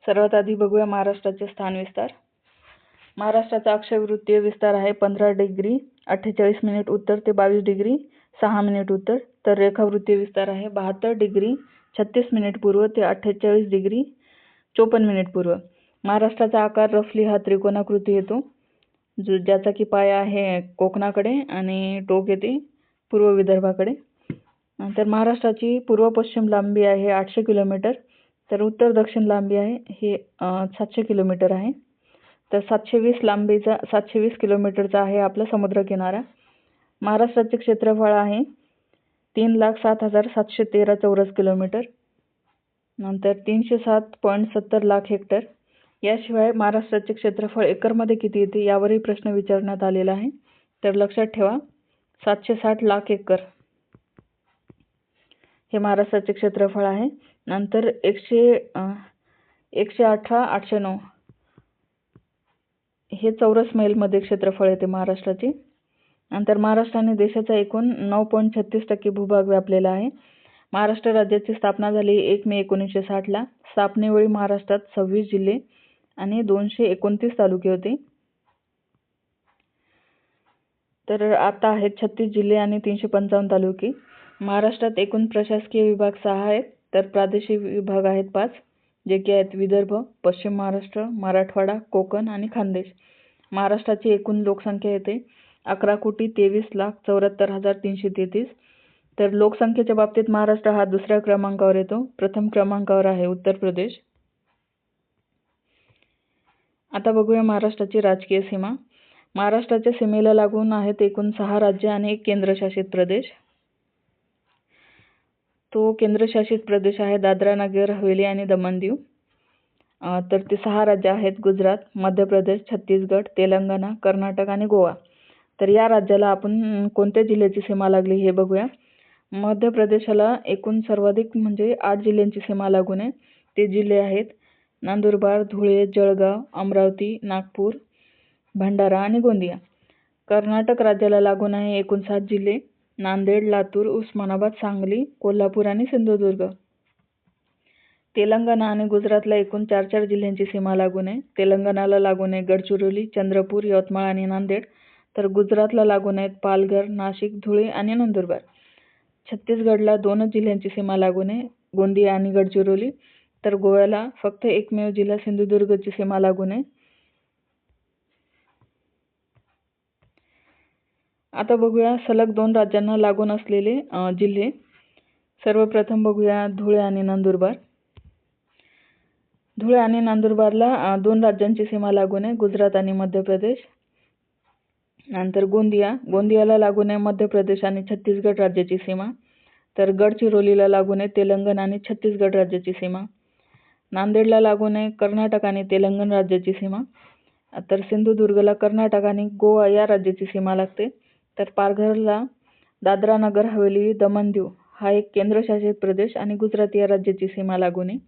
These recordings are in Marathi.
सर्वात आधी बघूया महाराष्ट्राचे स्थान विस्तार। महाराष्ट्राचा अक्षवृत्तीय विस्तार आहे 15 डिग्री 48 मिनिट उत्तर ते 22 डिग्री 6 मिनिट उत्तर। तर रेखावृत्तीय विस्तार आहे 72 डिग्री 36 मिनिट पूर्व ते 48 डिग्री 54 मिनिट पूर्व। महाराष्ट्राचा आकार रफली हा त्रिकोणाकृती येतो, ज्याचा की पाया आहे कोकणाकडे आणि टोक येते पूर्व विदर्भाकडे। तर महाराष्ट्राची पूर्व पश्चिम लांबी आहे 800 किलोमीटर, तर उत्तर दक्षिण लांबी आहे हे 700 किलोमीटर आहे। तर 720 किलोमीटरचा आहे आपला समुद्र किनारा। महाराष्ट्राचे क्षेत्रफळ आहे 3,07,713 चौरस किलोमीटर, नंतर 307.70 लाख हेक्टर। याशिवाय महाराष्ट्राचे क्षेत्रफळ एकरमध्ये किती येते यावरही प्रश्न विचारण्यात आलेला आहे, तर लक्षात ठेवा 760 लाख एकर हे महाराष्ट्राचे क्षेत्रफळ आहे। नंतर 118,809 हे चौरस मैलमध्ये क्षेत्रफळ येते महाराष्ट्राचे। नंतर महाराष्ट्राने देशाचा एकूण 9.36% भूभाग व्यापलेला आहे। महाराष्ट्र राज्याची स्थापना झाली 1 मे 1960 ला। स्थापनेवेळी महाराष्ट्रात 26 जिल्हे आणि 229 तालुके होते, तर आता आहेत 36 जिल्हे आणि 355 तालुके। महाराष्ट्रात एकूण प्रशासकीय विभाग 6 आहेत, तर प्रादेशिक विभाग आहेत 5, जे की आहेत विदर्भ, पश्चिम महाराष्ट्र, मराठवाडा, कोकण आणि खानदेश। महाराष्ट्राची एकूण लोकसंख्या येते 11,23,74,333। तर लोकसंख्येच्या बाबतीत महाराष्ट्र हा दुसऱ्या क्रमांकावर येतो, प्रथम क्रमांकावर आहे उत्तर प्रदेश। आता बघूया महाराष्ट्राची राजकीय सीमा। महाराष्ट्राच्या सीमेला लागून आहेत एकूण 6 राज्य आणि 1 केंद्रशासित प्रदेश। तो केंद्रशासित प्रदेश आहे दादरा नगर हवेली आणि दमण दीव। तर ते 6 राज्य आहेत गुजरात, मध्य प्रदेश, छत्तीसगड, तेलंगणा, कर्नाटक आणि गोवा। तर या राज्याला आपण कोणत्या जिल्ह्याची सीमा लागली हे बघूया। मध्य प्रदेशाला एकूण सर्वाधिक म्हणजे 8 जिल्ह्यांची सीमा लागून आहे। ते जिल्हे आहेत नंदुरबार, धुळे, जळगाव, अमरावती, नागपूर, भंडारा आणि गोंदिया। कर्नाटक राज्याला लागून आहे एकूण 7 जिल्हे नांदेड, लातूर, उस्मानाबाद, सांगली, कोल्हापूर आणि सिंधुदुर्ग। तेलंगणा आणि गुजरातला एकूण 4 जिल्ह्यांची सीमा लागून आहे। तेलंगणाला लागून आहे गडचिरोली, चंद्रपूर, यवतमाळ आणि नांदेड, तर गुजरातला लागून आहेत पालघर, नाशिक, धुळे आणि नंदुरबार। छत्तीसगडला 2 जिल्ह्यांची सीमा लागून आहे, गोंदिया आणि गडचिरोली, तर गोव्याला फक्त एकमेव जिल्हा सिंधुदुर्गची सीमा लागून आहे। आता बघूया सलग 2 राज्यांना लागून असलेले जिल्हे। सर्वप्रथम बघूया धुळे आणि नंदुरबार। धुळे आणि नंदुरबारला 2 राज्यांची सीमा लागून आहे, गुजरात आणि मध्य प्रदेश। नंतर गोंदियाला लागून आहे मध्य प्रदेश आणि छत्तीसगड राज्याची सीमा, तर गडचिरोलीला लागून आहे तेलंगणा आणि छत्तीसगड राज्याची सीमा। नांदेडला लागून आहे कर्नाटक आणि तेलंगणा राज्याची सीमा, तर सिंधुदुर्गला कर्नाटक आणि गोवा या राज्याची सीमा लागते। तर पालघरला दादरा नगर हवेली दमण दीव हा एक केंद्रशासित प्रदेश आणि गुजरात या राज्याची सीमा लागून आहे।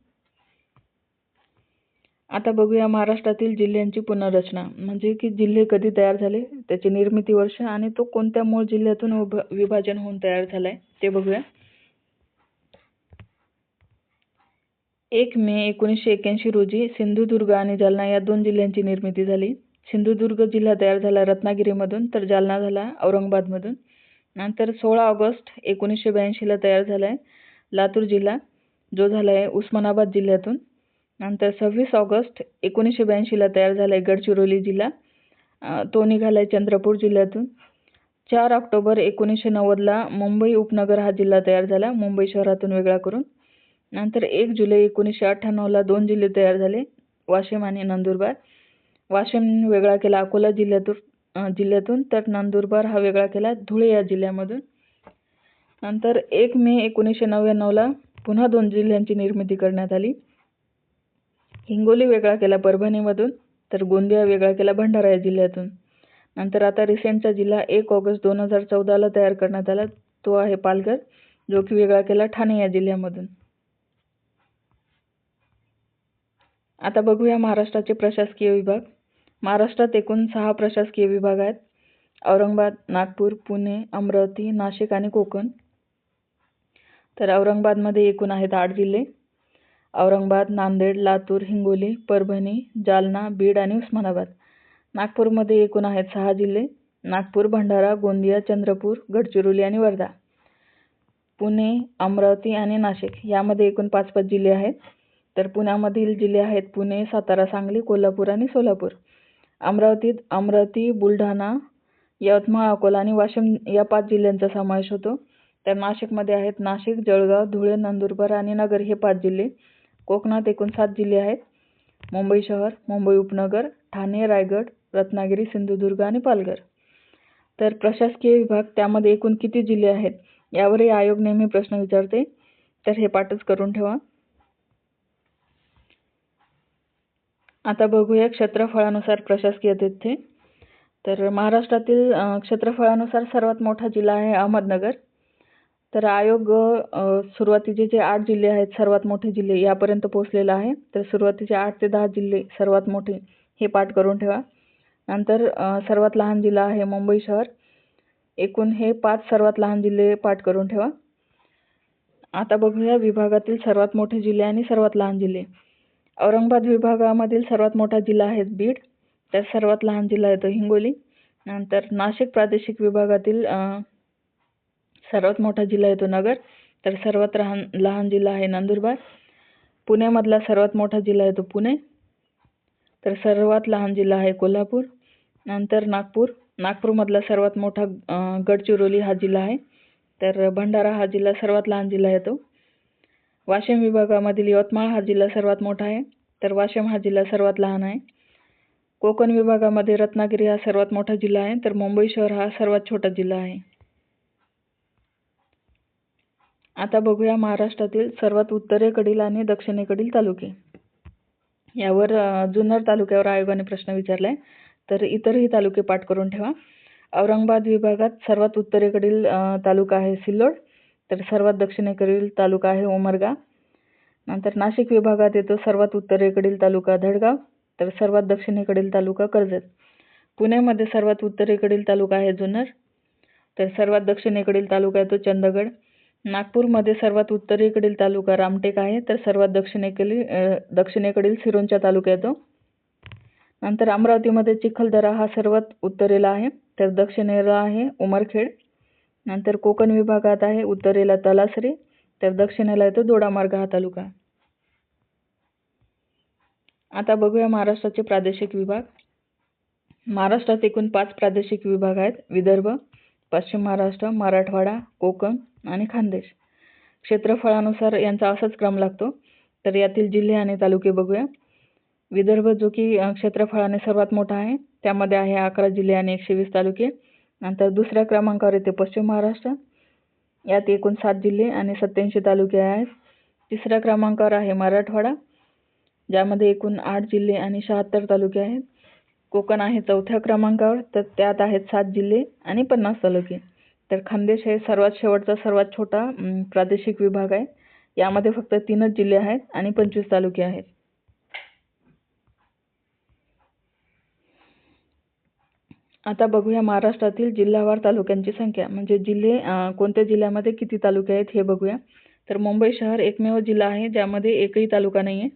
आता बघूया महाराष्ट्रातील जिल्ह्यांची पुनर्रचना, म्हणजे की जिल्हे कधी तयार झाले, त्याचे निर्मिती वर्ष आणि तो कोणत्या मूळ जिल्ह्यातून विभाजन होऊन तयार झालाय ते बघूया। 1 मे 1981 रोजी सिंधुदुर्ग आणि जालना या 2 जिल्ह्यांची निर्मिती झाली। सिंधुदुर्ग जिल्हा तयार झाला रत्नागिरीमधून, तर जालना झाला औरंगाबादमधून। नंतर 16 ऑगस्ट 1982 ला तयार झालाय लातूर जिल्हा, जो झालाय उस्मानाबाद जिल्ह्यातून। नंतर 26 ऑगस्ट 1982 ला तयार झालाय गडचिरोली जिल्हा, तो निघालाय चंद्रपूर जिल्ह्यातून। 4 ऑक्टोबर 1990 ला मुंबई उपनगर हा जिल्हा तयार झाला, मुंबई शहरातून वेगळा करून। नंतर 1 जुलै 1998 ला 2 जिल्हे तयार झाले, वाशिम आणि नंदुरबार। वाशिम वेगळा केला अकोला जिल्ह्यातून, तर नंदुरबार हा वेगळा केला धुळे या जिल्ह्यामधून। नंतर 1 मे 1999 ला पुन्हा 2 जिल्ह्यांची निर्मिती करण्यात आली। हिंगोली वेगळा केला परभणीमधून, तर गोंदिया वेगळा केला भंडारा या जिल्ह्यातून। नंतर आता रिसेंटचा जिल्हा 1 ऑगस्ट 2014 ला तयार करण्यात आला, तो आहे पालघर, जो की वेगळा केला ठाणे या जिल्ह्यामधून। आता बघूया महाराष्ट्राचे प्रशासकीय विभाग। महाराष्ट्रात एकूण 6 प्रशासकीय विभाग आहेत, औरंगाबाद, नागपूर, पुणे, अमरावती, नाशिक आणि कोकण। तर औरंगाबादमध्ये एकूण आहेत 8 जिल्हे, औरंगाबाद, नांदेड, लातूर, हिंगोली, परभणी, जालना, बीड आणि उस्मानाबाद. नागपूरमध्ये एकूण आहेत 6 जिल्हे. नागपूर, भंडारा, गोंदिया, चंद्रपूर, गडचिरोली आणि वर्धा. पुणे, अमरावती आणि नाशिक यामध्ये एकूण 5 जिल्हे आहेत. तर पुण्यामधील जिल्हे आहेत पुणे, सातारा, सांगली, कोल्हापूर आणि सोलापूर. अमरावती, बुलढाणा, यवतमाळ, अकोला आणि वाशिम या 5 जिल्ह्यांचा समावेश होतो. तर नाशिकमध्ये आहेत नाशिक, जळगाव, धुळे, नंदुरबार आणि नगर हे 5 जिल्हे. कोकणात एकूण 7 जिल्हे आहेत. मुंबई शहर, मुंबई उपनगर, ठाणे, रायगड, रत्नागिरी, सिंधुदुर्ग आणि पालघर. तर प्रशासकीय विभाग त्यामध्ये एकूण किती जिल्हे आहेत यावरही आयोग नेहमी प्रश्न विचारते. तर हे पाठच करून ठेवा. आता बघूया क्षेत्रफळानुसार प्रशासकीय तथ्ये. तर महाराष्ट्रातील क्षेत्रफळानुसार सर्वात मोठा जिल्हा आहे अहमदनगर. तर आयोग सुरुवातीचे जे 8 जिल्हे आहेत सर्वात मोठे जिल्हे यापर्यंत पोहोचलेला आहे. तर सुरुवातीचे 8 ते 10 जिल्हे सर्वात मोठे हे पाठ करून ठेवा. नंतर सर्वात लहान जिल्हा आहे मुंबई शहर. एकूण हे 5 सर्वात लहान जिल्हे पाठ करून ठेवा. आता बघूया विभागातील सर्वात मोठे जिल्हे आणि सर्वात लहान जिल्हे. औरंगाबाद विभागामधील सर्वात मोठा जिल्हा आहे बीड. तर सर्वात लहान जिल्हा येतो हिंगोली. नंतर नाशिक प्रादेशिक विभागातील सर्वात मोठा जिल्हा येतो नगर. तर सर्वात लहान जिल्हा आहे नंदुरबार. पुण्यामधला सर्वात मोठा जिल्हा येतो पुणे. तर सर्वात लहान जिल्हा आहे कोल्हापूर. नंतर नागपूरमधला सर्वात मोठा गडचिरोली हा जिल्हा आहे. तर भंडारा हा जिल्हा सर्वात लहान जिल्हा येतो. वाशिम विभागामधील यवतमाळ हा जिल्हा सर्वात मोठा आहे. तर वाशिम हा जिल्हा सर्वात लहान आहे. कोकण विभागामध्ये रत्नागिरी हा सर्वात मोठा जिल्हा आहे. तर मुंबई शहर हा सर्वात छोटा जिल्हा आहे. आता बघूया महाराष्ट्रातील सर्वात उत्तरेकडील आणि दक्षिणेकडील तालुके. यावर जुन्नर तालुक्यावर आयोगाने प्रश्न विचारलाय. तर इतरही तालुके पाठ करून ठेवा. औरंगाबाद विभागात सर्वात उत्तरेकडील तालुका आहे सिल्लोड. तर सर्वात दक्षिणेकडील तालुका आहे उमरगा. नंतर नाशिक विभागात येतो सर्वात उत्तरेकडील तालुका धडगाव. तर सर्वात दक्षिणेकडील तालुका कर्जत. पुण्यामध्ये सर्वात उत्तरेकडील तालुका आहे जुन्नर. तर सर्वात दक्षिणेकडील तालुका येतो चंदगड. नागपूरमध्ये सर्वात उत्तरेकडील तालुका रामटेक आहे. तर सर्वात दक्षिणेकडील सिरोंचा तालुका येतो. नंतर अमरावतीमध्ये चिखलदरा हा सर्वात उत्तरेला आहे. तर दक्षिणेला आहे उमरखेड. नंतर कोकण विभागात आहे उत्तरेला तलासरी. तर दक्षिणेला येतो दोडामार्ग हा तालुका. आता बघूया महाराष्ट्राचे प्रादेशिक विभाग. महाराष्ट्रात एकूण 5 प्रादेशिक विभाग आहेत. विदर्भ, पश्चिम महाराष्ट्र, मराठवाडा, कोकण आणि खानदेश. क्षेत्रफळानुसार यांचा असाच क्रम लागतो. तर यातील जिल्हे आणि तालुके बघूया. विदर्भ जो की क्षेत्रफळाने सर्वात मोठा आहे. त्यामध्ये आहे 11 जिल्हे आणि 120 तालुके. नंतर दुसऱ्या क्रमांकावर येते पश्चिम महाराष्ट्र. यात एकूण 7 जिल्हे आणि 87 तालुके आहेत. तिसऱ्या क्रमांकावर आहे मराठवाडा, ज्यामध्ये एकूण 8 जिल्हे आणि 76 तालुके आहेत. कोकण आहे चौथ्या क्रमांकावर. तर त्यात आहेत 7 जिल्हे आणि 50 तालुके. तर खानदेश हे सर्वात शेवटचा सर्वात छोटा प्रादेशिक विभाग आहे. यामध्ये फक्त 3च जिल्हे आहेत आणि 25 तालुके आहेत. आता बघूया महाराष्ट्रातील जिल्हावार तालुक्यांची संख्या, म्हणजे जिल्हे कोणत्या जिल्ह्यामध्ये किती तालुके आहेत हे बघूया. तर मुंबई शहर एकमेव जिल्हा आहे ज्यामध्ये एकही तालुका नाही आहे,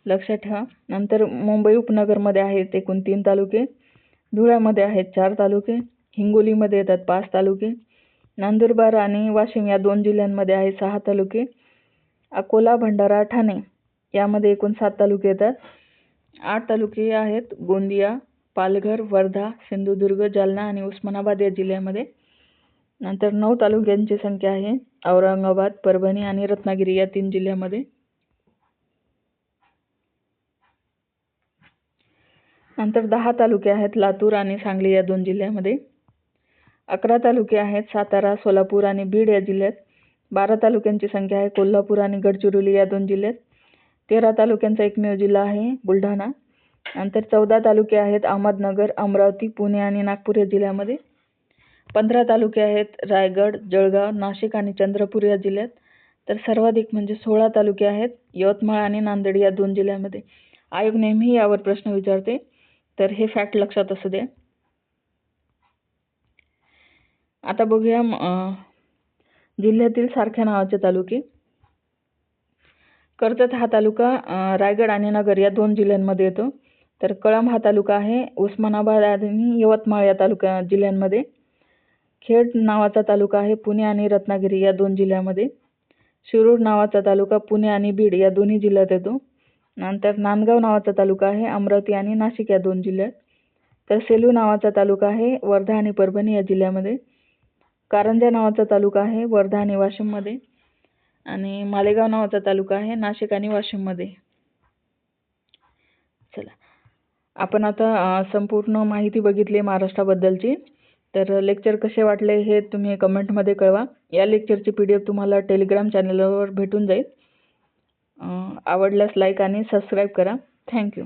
लक्षात ठेवा. नंतर मुंबई उपनगरमध्ये आहेत एकूण 3 तालुके. धुळ्यामध्ये आहेत 4 तालुके. हिंगोलीमध्ये येतात 5 तालुके. नंदुरबार आणि वाशिम या 2 जिल्ह्यांमध्ये आहे 6 तालुके. अकोला, भंडारा, ठाणे यामध्ये एकूण 7 तालुके येतात. 8 तालुके आहेत गोंदिया, पालघर, वर्धा, सिंधुदुर्ग, जालना आणि उस्मानाबाद या जिल्ह्यामध्ये. नंतर 9 तालुक्यांची संख्या आहे औरंगाबाद, परभणी आणि रत्नागिरी या 3 जिल्ह्यामध्ये. नंतर 10 तालुके आहेत लातूर आणि सांगली या 2 जिल्ह्यामध्ये. 11 तालुके आहेत सातारा, सोलापूर आणि बीड या जिल्ह्यात. 12 तालुक्यांची संख्या आहे कोल्हापूर आणि गडचिरोली या 2 जिल्ह्यात. 13 तालुक्यांचा एकमेव जिल्हा आहे बुलढाणा. नंतर 14 तालुके आहेत अहमदनगर, अमरावती, पुणे आणि नागपूर या जिल्ह्यामध्ये. 15 तालुके आहेत रायगड, जळगाव, नाशिक आणि चंद्रपूर या जिल्ह्यात. तर सर्वाधिक म्हणजे 16 तालुके आहेत यवतमाळ आणि नांदेड या 2 जिल्ह्यामध्ये. आयोग नेहमी यावर प्रश्न विचारते, तर हे फॅक्ट लक्षात असू द्या. आता बघूया जिल्ह्यातील सारख्या नावाचे तालुके. कर्जत हा तालुका रायगड आणि नगर या 2 जिल्ह्यांमध्ये येतो. तर कळंब हा तालुका आहे उस्मानाबाद आणि यवतमाळ या जिल्ह्यांमध्ये. खेड नावाचा तालुका आहे पुणे आणि रत्नागिरी या 2 जिल्ह्यामध्ये. शिरूर नावाचा तालुका पुणे आणि बीड या दोन्ही जिल्ह्यात येतो. नंतर नांदगाव नावाचा तालुका आहे अमरावती आणि नाशिक या 2 जिल्ह्यात. तर सेलू नावाचा तालुका आहे वर्धा आणि परभणी या जिल्ह्यामध्ये. कारंजा नावाचा तालुका आहे वर्धा आणि वाशिममध्ये. आणि मालेगाव नावाचा तालुका आहे नाशिक आणि वाशिममध्ये. चला, आपण आता संपूर्ण माहिती बघितली महाराष्ट्राबद्दलची. तर लेक्चर कसे वाटले हे तुम्ही कमेंटमध्ये कळवा. या लेक्चरची PDF तुम्हाला टेलिग्राम चॅनलवर भेटून जाईल. आवडल्यास लाईक आणि सबस्क्राईब करा. थँक्यू.